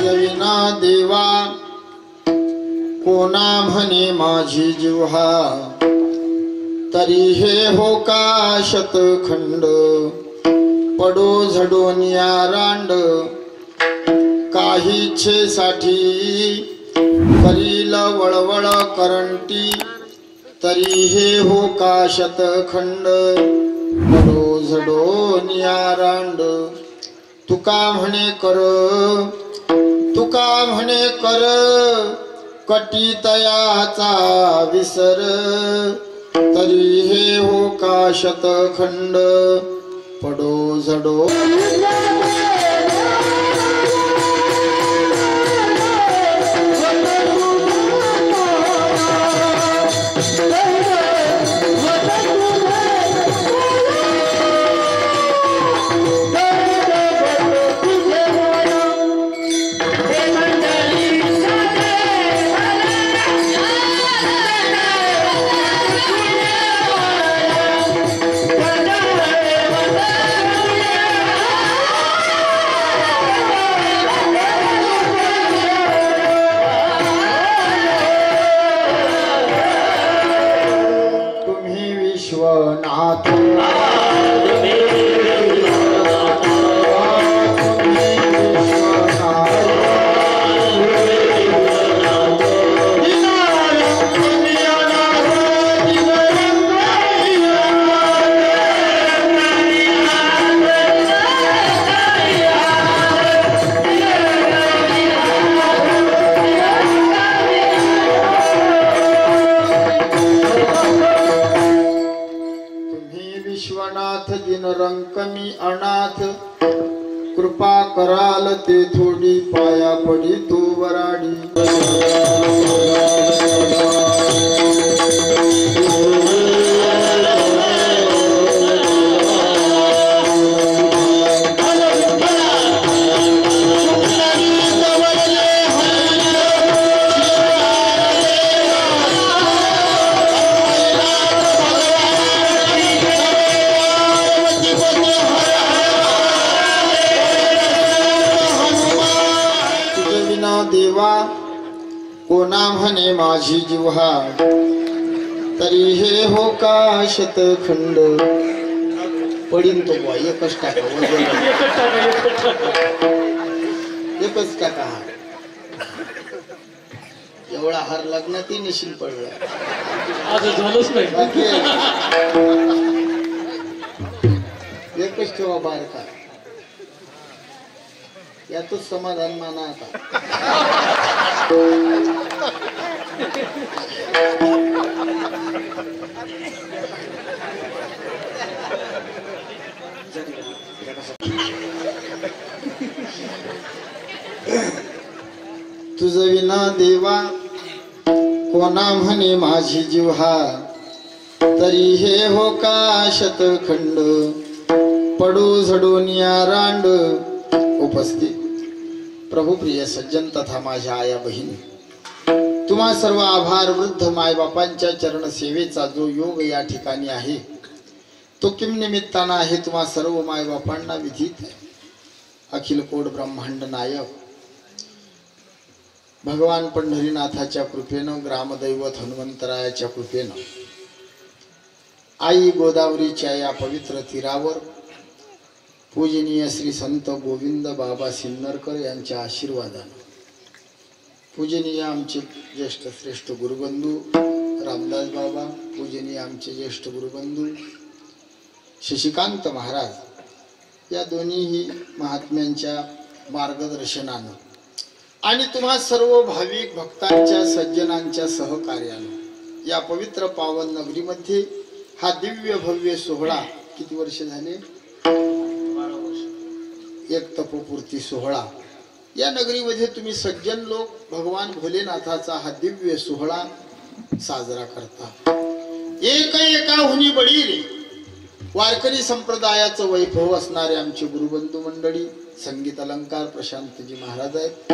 तुझविना देवा कोणा म्हणे माझी जिव्हा तरी हे हो का शतखंड पडो झडोन या रांड काही इच्छेसाठी करील वळवळ करंटी तरी हे हो का शतखंड पडो झडोन या रांड तुका म्हणे कर कटी तयाचा विसर तरी हे हो का शतखंड पडो झडो रंकमी अनाथ कृपा कराल ते थोडी पाया पडी तू वराडी देवा कोणा म्हणे माझी जिव्हा तरी हे हो का शतखंड पडीन तो बुवा एकच टाका एवढा हार लग्नातही निशील पडला आज झालंच नाही एकच ठेवा बारका यातच समाधान माना आता तुझविना देवा कोणा म्हणे माझी जिव्हा तरी हे हो का शतखंड पडू झडून या रांड उपस्थित प्रभुप्रिय सज्जन तथा माझ्या आया बहिणी तुम्हा सर्व आभार वृद्ध मायबापांच्या चरण सेवेचा जो योग या ठिकाणी आहे तो किम निमित्तानं आहे तुम्हा सर्व मायबापांना विधित अखिल कोट ब्रह्मांड नायक भगवान पंढरीनाथाच्या कृपेनं ग्रामदैवत हनुमंतरायाच्या कृपेनं आई गोदावरीच्या या पवित्र तीरावर पूजनीय श्री संत गोविंद बाबा सिन्नरकर यांच्या आशीर्वादाने पूजनीय आमचे ज्येष्ठ श्रेष्ठ गुरुबंधू रामदास बाबा पूजनीय आमचे ज्येष्ठ गुरुबंधू शशिकांत महाराज या दोन्हीही महात्म्यांच्या मार्गदर्शनानं आणि तुम्हा सर्व भाविक भक्तांच्या सज्जनांच्या सहकार्यानं या पवित्र पावन नगरीमध्ये हा दिव्य भव्य सोहळा किती वर्ष झाले एक तपोपूर्ती सोहळा या नगरीमध्ये तुम्ही सज्जन लोक भगवान भोलेनाथाचा हा दिव्य सोहळा साजरा करता एका बळी रे वारकरी संप्रदायाचं वैभव असणारे आमचे गुरुबंधू मंडळी संगीत अलंकार प्रशांतजी महाराज आहेत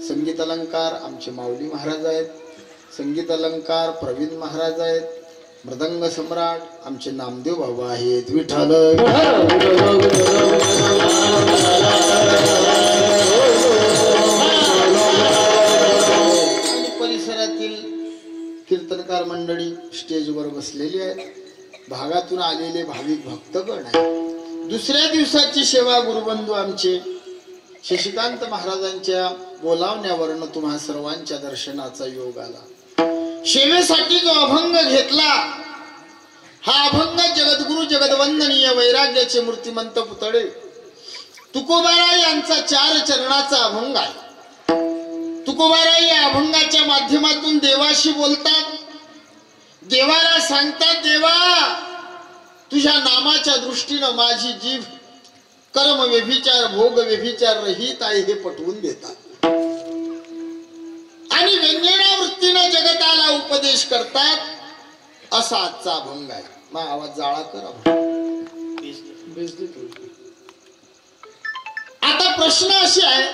संगीत अलंकार आमचे माऊली महाराज आहेत संगीत अलंकार प्रवीण महाराज आहेत मृदंग सम्राट आमचे नामदेव बाबा आहेत विठ्ठल कलाकार मंडळी स्टेजवर बसलेली आहेत, भागातून आलेले भाविक भक्तगण आहेत. दुसऱ्या दिवसाची सेवा गुरुबंधू आमचे शशिकांत महाराजांच्या बोलावण्यावरनं तुम्हा सर्वांच्या दर्शनाचा योग आला. सेवेसाठी जो अभंग घेतला हा अभंग जगद्गुरु जगदवंदनीय वैराग्याचे मूर्तिमंत पुतळे तुकोबाराय यांचा 4 चरणाचा अभंग आहे. तुकोबाराय या अभंगाच्या माध्यमातून देवाशी बोलतात, देवाला सांगतात, देवा तुझ्या नामाच्या दृष्टीनं माझी जीभ कर्म व्यभिचार भोग व्यभिचार रहित आहे हे पटवून देतात आणि व्यंजना वृत्तीनं जगताला उपदेश करतात. असा आजचा अभंग आहे. मग आवाज जाळा कर. आता प्रश्न असे आहे,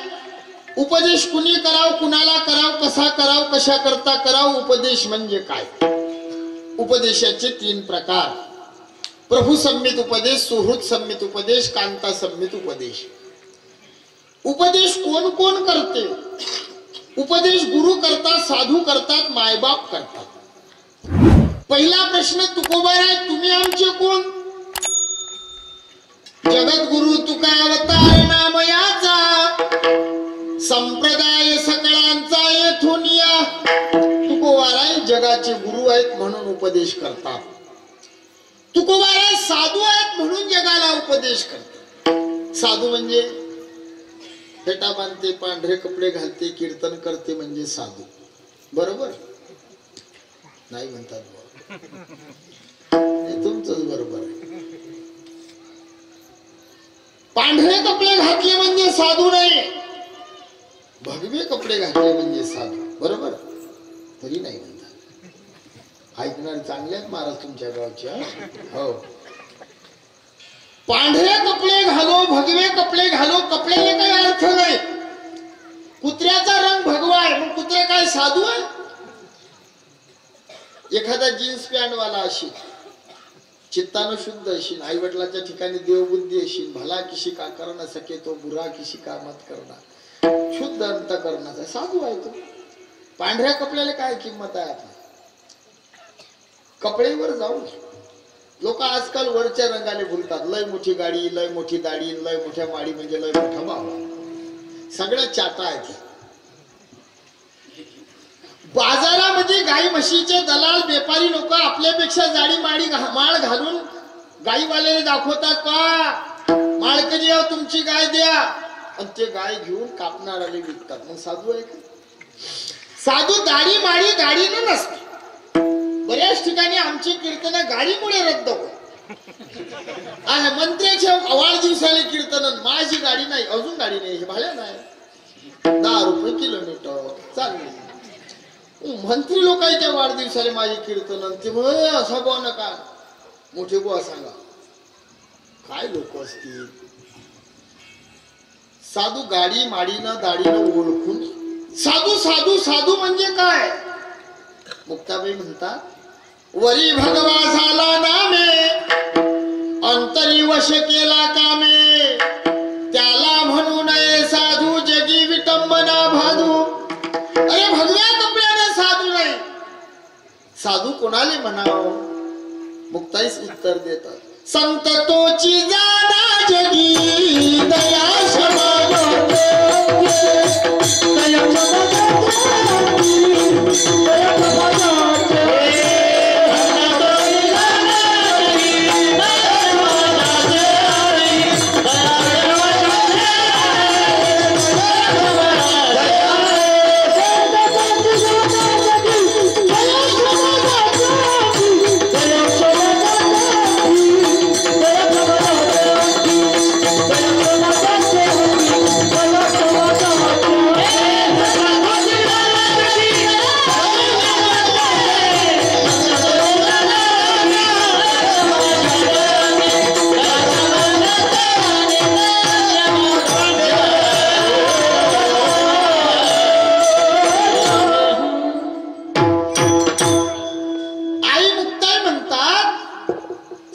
उपदेश कुणी कराव, कुणाला कराव, कसा कराव, कशा करता कराव, उपदेश म्हणजे काय? उपदेशाचे 3 प्रकार: प्रभू संमित उपदेश, सुहृद संमित उपदेश, कांता संमित उपदेश. उपदेश कोण कोण करते? उपदेश गुरु करतात, साधू करतात, मायबाप करतात. पहिला प्रश्न तुकोबाराय, तुम्ही आमचे कोण? जगद्गुरु तुका अवतार नाम याचा, संप्रदाय सकळांचा येथून या. तुकोबाराय जगाचे गुरु आहेत म्हणून उपदेश करतात. तुकोबाराय साधू आहेत म्हणून जगाला उपदेश करतात. साधू म्हणजे फेटा बांधते, पांढरे कपडे घालते, कीर्तन करते म्हणजे साधू. बरोबर नाही म्हणतात? तुमचंच बरोबर आहे. पांढरे कपडे घातले म्हणजे साधू नाही, भगवे कपडे घातले म्हणजे साधू. बरोबर तरी नाही म्हणतात. ऐकणार चांगले आहेत महाराज तुमच्या गावच्या. हो, पांढरे कपडे घालो, भगवे कपडे घालो, कपड्याला काही अर्थ नाही. कुत्र्याचा रंग भगवा आहे मग कुत्रे काय साधू आहे? एखादा जीन्स पॅन्ट वाला अशी चित्तानं शुद्ध अशील, आई वडिलाच्या ठिकाणी देवबुद्धी अशील, भला किसी का कर न सके तो बुरा किसी का मत करणार, शुद्ध अंतकरणाचा साधू आहे तो. पांढऱ्या कपड्याला काय किंमत आहे आपली? कपडेवर जाऊ. लोक आजकाल वरच्या रंगाने बोलतात. लय मोठी गाडी, लय मोठी दाढी, लय मोठ्या माडी म्हणजे लय मोठा बाबा. सगळ्या चाटा आहेत. बाजारामध्ये गाई म्हशीचे दलाल व्यापारी लोक आपल्यापेक्षा जाडी माडी माळ घालून गाईवाल्याने दाखवतात का माळकरी तुमची गाय द्या, आणि ते गाय घेऊन कापणाराले विकतात. मग साधू आहे का? साधू दाढी माडी गाडीनं नसते. बऱ्याच ठिकाणी आमची कीर्तन गाडीमुळे रद्द होत आहे. मंत्र्याच्या वाढदिवसाले कीर्तन, माझी गाडी नाही, अजून गाडी नाही, हे भाड्या नाही, 10 रुपये किलोमीटर चालली. मंत्री लोकांच्या वाढदिवसाले माझी कीर्तन, ते असा बुवा नका, मोठे बुवा सांगा. काय लोक असतील. साधू गाडी माडीनं दाढीनं ओळखून साधू. साधू साधू म्हणजे काय? मुक्ताबाई म्हणतात, वरी भगवा झाला नामे, अंतरी वश केला कामे, त्याला म्हणू नये साधू, जगी विटंबना भादू. अरे भगव्या कपड्याने साधू नाही, साधू कोणाले म्हणाव? मुक्ताईच उत्तर देतात, संत तोची जाणा जगी, दया क्षमा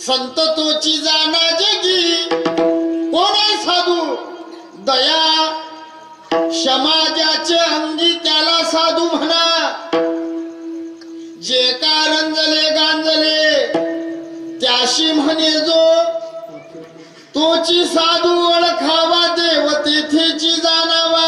संत तोची जाणा जगी. कोण आहे साधू? दया समाजाचे अंगी त्याला साधू म्हणा. जे कारंजले गांजले त्याशी म्हणे जो तोची साधू ओळखावा देव तेथेची जाणावा